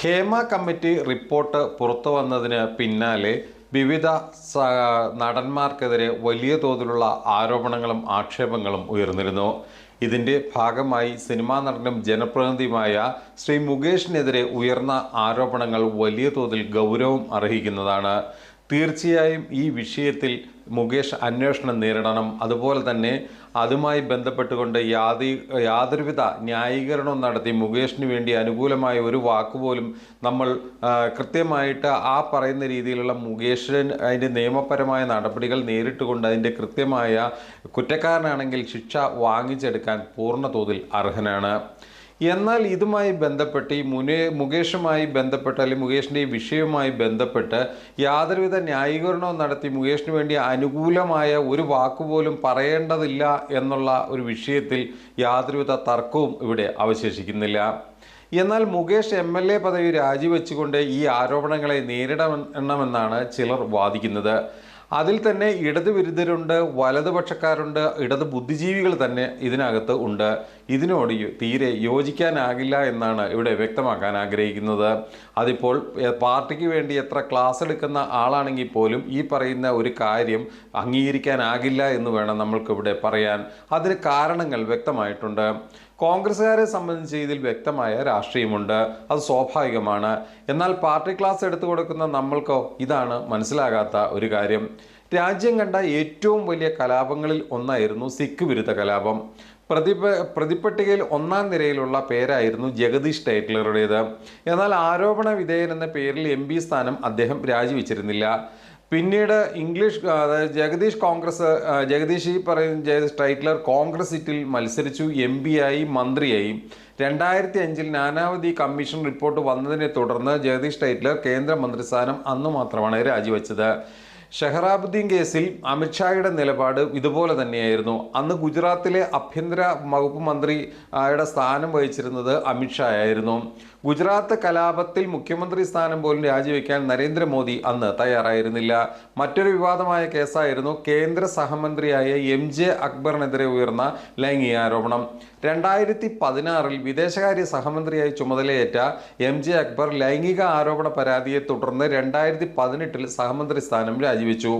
Hema committee report പുറത്തു വന്നതിന് പിന്നാലെ വിവിധ നടന്മാർക്കെതിരെ വലിയ തോതിലുള്ള ആരോപണങ്ങളും ആക്ഷേപങ്ങളും ഉയർന്നിരുന്നു. ഇതിൻ്റെ ഭാഗമായി സിനിമാ നടനും ജനപ്രതിനിധിയുമായ ശ്രീ മുകേഷിനെതിരെ ഉയർന്ന ആരോപണങ്ങൾ വലിയ തോതിൽ ഗൗരവം അർഹിക്കുന്നതാണ്. തീർച്ചയായും ഈ വിഷയത്തിൽ മുകേഷ് അന്വേഷണം നേരിടണം. അതുപോലെ തന്നെ അതുമായി ബന്ധപ്പെട്ടുകൊണ്ട് യാതൊരുവിധ ന്യായീകരണവും നടത്തി മുകേഷിന് വേണ്ടി അനുകൂലമായ ഒരു വാക്കുപോലും നമ്മൾ കൃത്യമായിട്ട് ആ പറയുന്ന രീതിയിലുള്ള മുകേഷിന് അതിൻ്റെ നിയമപരമായ നടപടികൾ നേരിട്ടുകൊണ്ട് അതിൻ്റെ കൃത്യമായ കുറ്റക്കാരനാണെങ്കിൽ ശിക്ഷ വാങ്ങിച്ചെടുക്കാൻ പൂർണ്ണ തോതിൽ അർഹനാണ്. എന്നാൽ ഇതുമായി ബന്ധപ്പെട്ട് ഈ മുകേഷുമായി ബന്ധപ്പെട്ട് അല്ലെങ്കിൽ മുകേഷിൻ്റെ ഈ വിഷയവുമായി ബന്ധപ്പെട്ട് യാതൊരുവിധ ന്യായീകരണവും നടത്തി മുകേഷിന് വേണ്ടി അനുകൂലമായ ഒരു വാക്കുപോലും പറയേണ്ടതില്ല എന്നുള്ള ഒരു വിഷയത്തിൽ യാതൊരുവിധ തർക്കവും ഇവിടെ അവശേഷിക്കുന്നില്ല. എന്നാൽ മുകേഷ് MLA പദവി രാജിവെച്ചുകൊണ്ട് ഈ ആരോപണങ്ങളെ നേരിടണമെന്നാണ് ചിലർ വാദിക്കുന്നത്. അതിൽ തന്നെ ഇടതുവിരുദ്ധരുണ്ട്, വലതുപക്ഷക്കാരുണ്ട്, ഇടത് ബുദ്ധിജീവികൾ തന്നെ ഇതിനകത്ത് ഉണ്ട്. ഇതിനോട് തീരെ യോജിക്കാനാകില്ല എന്നാണ് ഇവിടെ വ്യക്തമാക്കാൻ ആഗ്രഹിക്കുന്നത്. അതിപ്പോൾ പാർട്ടിക്ക് വേണ്ടി എത്ര ക്ലാസ് എടുക്കുന്ന ആളാണെങ്കിൽ പോലും ഈ പറയുന്ന ഒരു കാര്യം അംഗീകരിക്കാനാകില്ല എന്ന് വേണം നമ്മൾക്കിവിടെ പറയാൻ. അതിന് കാരണങ്ങൾ വ്യക്തമായിട്ടുണ്ട്. കോൺഗ്രസ്സുകാരെ സംബന്ധിച്ച് ഇതിൽ വ്യക്തമായ രാഷ്ട്രീയമുണ്ട്, അത് സ്വാഭാവികമാണ്. എന്നാൽ പാർട്ടി ക്ലാസ് എടുത്തു കൊടുക്കുന്ന നമ്മൾക്കോ ഇതാണ് മനസ്സിലാകാത്ത ഒരു കാര്യം. രാജ്യം കണ്ട ഏറ്റവും വലിയ കലാപങ്ങളിൽ ഒന്നായിരുന്നു സിഖ് വിരുദ്ധ കലാപം. പ്രതിപട്ടികയിൽ ഒന്നാം നിരയിലുള്ള പേരായിരുന്നു ജഗദീഷ് ടൈറ്റ്ലറുടേത്. എന്നാൽ ആരോപണ വിധേയൻ എന്ന പേരിൽ MP സ്ഥാനം അദ്ദേഹം രാജിവെച്ചിരുന്നില്ല. പിന്നീട് ജഗദീഷ് ടൈറ്റ്ലർ കോൺഗ്രസ് സീറ്റിൽ മത്സരിച്ചു, MP ആയി, മന്ത്രിയായി. 2005 നാനാവധി കമ്മീഷൻ റിപ്പോർട്ട് വന്നതിനെ തുടർന്ന് ജഗദീഷ് ടൈറ്റ്ലർ കേന്ദ്രമന്ത്രിസ്ഥാനം അന്ന് മാത്രമാണ് രാജിവെച്ചത്. ഷെഹ്റാബുദ്ദീൻ കേസിൽ അമിത്ഷായുടെ നിലപാട് ഇതുപോലെ തന്നെയായിരുന്നു. അന്ന് ഗുജറാത്തിലെ ആഭ്യന്തര വകുപ്പ് മന്ത്രിയുടെ സ്ഥാനം വഹിച്ചിരുന്നത് അമിത്ഷാ ആയിരുന്നു. ഗുജറാത്ത് കലാപത്തിൽ മുഖ്യമന്ത്രി സ്ഥാനം പോലും രാജിവെക്കാൻ നരേന്ദ്രമോദി അന്ന് തയ്യാറായിരുന്നില്ല. മറ്റൊരു വിവാദമായ കേസായിരുന്നു കേന്ദ്ര സഹമന്ത്രിയായ MJ അക്ബറിനെതിരെ ഉയർന്ന ലൈംഗിക ആരോപണം. 2016 വിദേശകാര്യ സഹമന്ത്രിയായി ചുമതലയേറ്റ MJ അക്ബർ ലൈംഗിക ആരോപണ പരാതിയെ തുടർന്ന് 2018 സഹമന്ത്രി സ്ഥാനം രാജിവെച്ചു.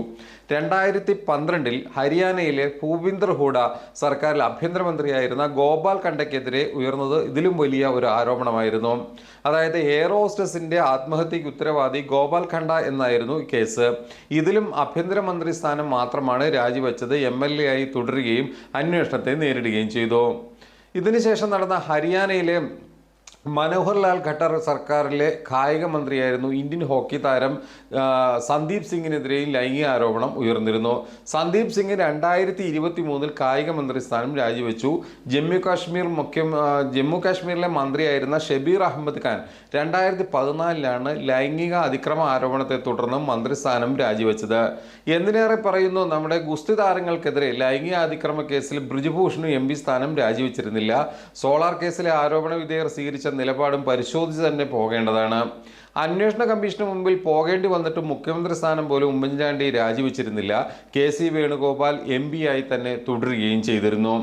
2012 ഹരിയാനയിലെ ഭൂപിന്ദർ ഹൂഡ സർക്കാരിൽ ആഭ്യന്തരമന്ത്രിയായിരുന്ന ഗോപാൽ ഖണ്ഡയ്ക്കെതിരെ ഉയർന്നത് ഇതിലും വലിയ ഒരു ആരോപണമായിരുന്നു. അതായത് എയർ ഹോസ്റ്റസിന്റെ ആത്മഹത്യക്ക് ഉത്തരവാദി ഗോപാൽ ഖണ്ഡ എന്നായിരുന്നു കേസ്. ഇതിലും ആഭ്യന്തരമന്ത്രി സ്ഥാനം മാത്രമാണ് രാജിവെച്ചത്. MLA ആയി തുടരുകയും അന്വേഷണത്തെ നേരിടുകയും ചെയ്തു. ഇതിനുശേഷം നടന്ന ഹരിയാനയിലെ മനോഹർലാൽ ഖട്ടർ സർക്കാരിലെ കായിക മന്ത്രിയായിരുന്നു ഇന്ത്യൻ ഹോക്കി താരം സന്ദീപ് സിംഗിനെതിരെയും ലൈംഗിക ആരോപണം ഉയർന്നിരുന്നു. സന്ദീപ് സിംഗ് 2023 കായിക മന്ത്രി സ്ഥാനം രാജിവെച്ചു. ജമ്മു കാശ്മീരിലെ മന്ത്രിയായിരുന്ന ഷബീർ അഹമ്മദ് ഖാൻ 2014 ലൈംഗിക അതിക്രമ ആരോപണത്തെ തുടർന്ന് മന്ത്രിസ്ഥാനം രാജിവെച്ചത്. എന്തിനേറെ പറയുന്നു, നമ്മുടെ ഗുസ്തി താരങ്ങൾക്കെതിരെ ലൈംഗിക അതിക്രമ കേസിൽ ബ്രിജ്ഭൂഷണും MP സ്ഥാനം രാജിവെച്ചിരുന്നില്ല. സോളാർ കേസിലെ ആരോപണ വിധേയർ സ്വീകരിച്ച നിലപാടും പരിശോധിച്ച് തന്നെ പോകേണ്ടതാണ്. അന്വേഷണ കമ്മീഷന് മുമ്പിൽ പോകേണ്ടി വന്നിട്ട് മുഖ്യമന്ത്രി സ്ഥാനം പോലും ഉമ്മൻചാണ്ടി രാജിവെച്ചിരുന്നില്ല. KC വേണുഗോപാൽ MP ആയി തന്നെ തുടരുകയും ചെയ്തിരുന്നു.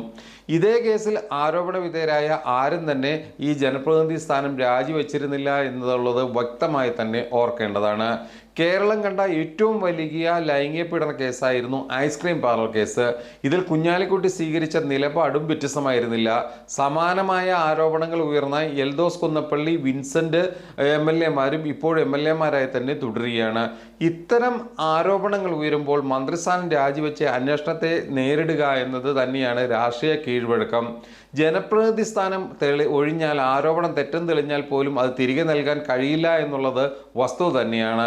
ഇതേ കേസിൽ ആരോപണ വിധേയരായ ആരും തന്നെ ഈ ജനപ്രതിനിധി സ്ഥാനം രാജിവെച്ചിരുന്നില്ല എന്നുള്ളത് വ്യക്തമായി തന്നെ ഓർക്കേണ്ടതാണ്. കേരളം കണ്ട ഏറ്റവും വലിയ ലൈംഗിക പീഡന കേസായിരുന്നു ഐസ്ക്രീം പാർലർ കേസ്. ഇതിൽ കുഞ്ഞാലിക്കുട്ടി സ്വീകരിച്ച നിലപാടും വ്യത്യസ്തമായിരുന്നില്ല. സമാനമായ ആരോപണങ്ങൾ ഉയർന്ന എൽദോസ് കുന്നപ്പള്ളി, വിൻസെന്റ് MLA മാരും ഇപ്പോൾ MLA മാരായി തന്നെ തുടരുകയാണ്. ഇത്തരം ആരോപണങ്ങൾ ഉയരുമ്പോൾ മന്ത്രിസ്ഥാനം രാജിവെച്ച് അന്വേഷണത്തെ നേരിടുക എന്നത് തന്നെയാണ് രാഷ്ട്രീയ കീഴ്വഴക്കം. ജനപ്രതിനിധി സ്ഥാനം ഒഴിഞ്ഞാൽ, ആരോപണം തെറ്റെന്ന് തെളിഞ്ഞാൽ പോലും അത് തിരികെ നൽകാൻ കഴിയില്ല എന്നുള്ളത് വസ്തുത തന്നെയാണ്.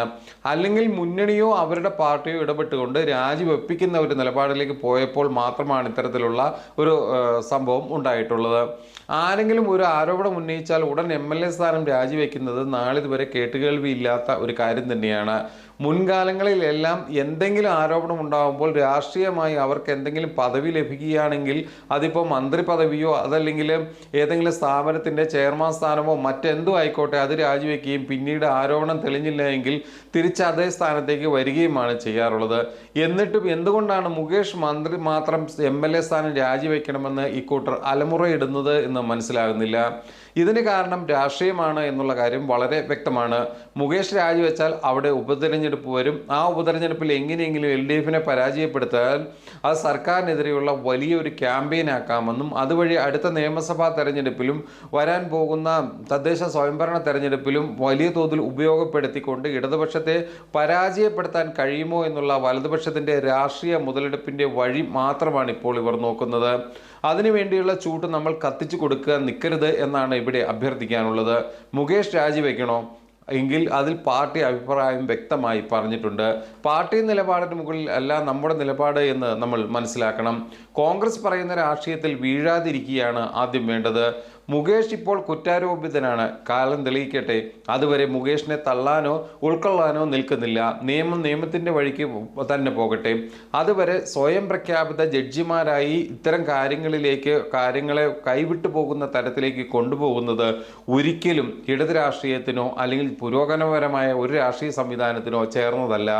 അല്ലെങ്കിൽ മുന്നണിയോ അവരുടെ പാർട്ടിയോ ഇടപെട്ടുകൊണ്ട് രാജിവെപ്പിക്കുന്ന ഒരു നിലപാടിലേക്ക് പോയപ്പോൾ മാത്രമാണ് ഇത്തരത്തിലുള്ള ഒരു സംഭവം ഉണ്ടായിട്ടുള്ളത്. ആരെങ്കിലും ഒരു ആരോപണം ഉന്നയിച്ചാൽ ഉടൻ MLA സ്ഥാനം രാജിവെക്കുന്നത് നാളിതുവരെ കേട്ടുകേൾവിയില്ലാത്ത ഒരു കാര്യം തന്നെയാണ്. മുൻകാലങ്ങളിലെല്ലാം എന്തെങ്കിലും ആരോപണം ഉണ്ടാകുമ്പോൾ രാഷ്ട്രീയമായി അവർക്ക് എന്തെങ്കിലും പദവി ലഭിക്കുകയാണെങ്കിൽ അതിപ്പോൾ മന്ത്രി പദവിയോ അതല്ലെങ്കിൽ ഏതെങ്കിലും സ്ഥാപനത്തിൻ്റെ ചെയർമാൻ സ്ഥാനമോ മറ്റെന്തോ ആയിക്കോട്ടെ അത് രാജിവെക്കുകയും പിന്നീട് ആരോപണം തെളിഞ്ഞില്ല എങ്കിൽ തിരിച്ച് അതേ സ്ഥാനത്തേക്ക് വരികയുമാണ് ചെയ്യാറുള്ളത്. എന്നിട്ടും എന്തുകൊണ്ടാണ് മുകേഷ് മന്ത്രി മാത്രം MLA സ്ഥാനം രാജിവെക്കണമെന്ന് ഇക്കൂട്ടർ അലമുറയിടുന്നത് എന്ന് മനസ്സിലാകുന്നില്ല. ഇതിന് കാരണം രാഷ്ട്രീയമാണ് എന്നുള്ള കാര്യം വളരെ വ്യക്തമാണ്. മുകേഷ് രാജിവെച്ചാൽ അവിടെ ഉപതെരഞ്ഞെടുപ്പ് വരും. ആ ഉപതെരഞ്ഞെടുപ്പിൽ എങ്ങനെയെങ്കിലും LDFനെ പരാജയപ്പെടുത്താൻ അത് സർക്കാരിനെതിരെയുള്ള വലിയൊരു ക്യാമ്പയിൻ ആക്കാമെന്നും അതുവഴി അടുത്ത നിയമസഭാ തെരഞ്ഞെടുപ്പിലും വരാൻ പോകുന്ന തദ്ദേശ സ്വയംഭരണ തെരഞ്ഞെടുപ്പിലും വലിയ തോതിൽ ഉപയോഗപ്പെടുത്തിക്കൊണ്ട് ഇടതുപക്ഷത്തെ പരാജയപ്പെടുത്താൻ കഴിയുമോ എന്നുള്ള വലതുപക്ഷത്തിൻ്റെ രാഷ്ട്രീയ മുതലെടുപ്പിൻ്റെ വഴി മാത്രമാണ് ഇപ്പോൾ ഇവർ നോക്കുന്നത്. അതിനുവേണ്ടിയുള്ള ചൂട്ട് നമ്മൾ കത്തിച്ചു കൊടുക്കുക നിൽക്കരുത് എന്നാണ് ഇവിടെ അഭ്യർത്ഥിക്കാനുള്ളത്. മുകേഷ് രാജിവെക്കണോ എങ്കിൽ അതിൽ പാർട്ടി അഭിപ്രായം വ്യക്തമായി പറഞ്ഞിട്ടുണ്ട്. പാർട്ടി നിലപാടിന് മുകളിൽ അല്ല നമ്മുടെ നിലപാട് എന്ന് നമ്മൾ മനസ്സിലാക്കണം. കോൺഗ്രസ് പറയുന്ന രാഷ്ട്രീയത്തിൽ വീഴാതിരിക്കുകയാണ് ആദ്യം വേണ്ടത്. മുകേഷ് ഇപ്പോൾ കുറ്റാരോപിതനാണ്, കാലം തെളിയിക്കട്ടെ. അതുവരെ മുകേഷിനെ തള്ളാനോ ഉൾക്കൊള്ളാനോ നിൽക്കുന്നില്ല. നിയമത്തിൻ്റെ വഴിക്ക് തന്നെ പോകട്ടെ. അതുവരെ സ്വയം പ്രഖ്യാപിത ജഡ്ജിമാരായി ഇത്തരം കാര്യങ്ങളെ കൈവിട്ടു പോകുന്ന തരത്തിലേക്ക് കൊണ്ടുപോകുന്നത് ഒരിക്കലും ഇടത് രാഷ്ട്രീയത്തിനോ അല്ലെങ്കിൽ പുരോഗമനപരമായ ഒരു രാഷ്ട്രീയ സംവിധാനത്തിനോ ചേർന്നതല്ല.